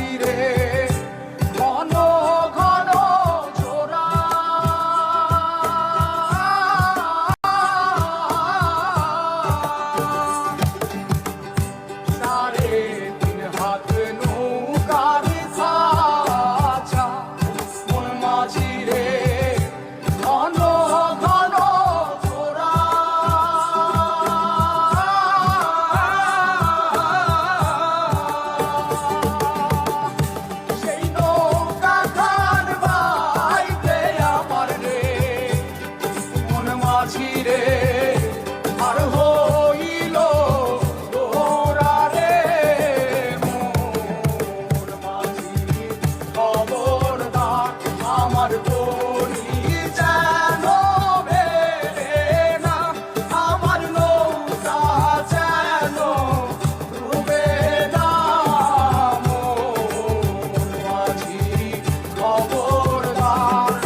মাঝি রে ঘন ঘন জোড়া সাড়ে 3 হাত নৌকার খাঁচা মন মাঝি রে ঘন ঘন জোড়া সেই নৌকা খান বাইতে আমার রে মন মাঝি রে আর হইল তোরা রে মোর মাঝি খবরদার আমার তরি যেন বেড়ে না আমার নৌকা যেন ডুবে না মোর মাঝি খবরদার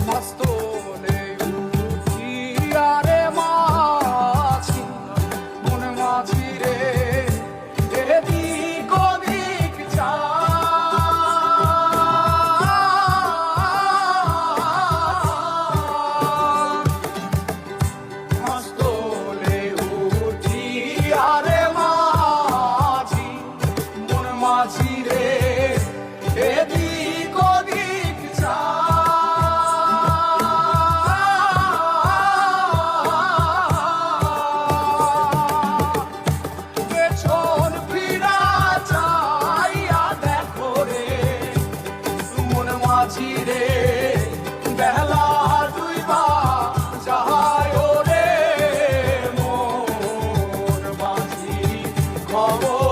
মস্তলে উঠিয়া রে মাঝি মন মাঝি রে এদিক ওদিক যা মস্তলে উঠিয়া রে মাঝি মন মাঝি রে এদিক ওদিক যা পেছন ফিরা চাইয়া দেখো রে মন মাঝি রে বেলা ডুইবা যায় রে মোর মাঝি খবর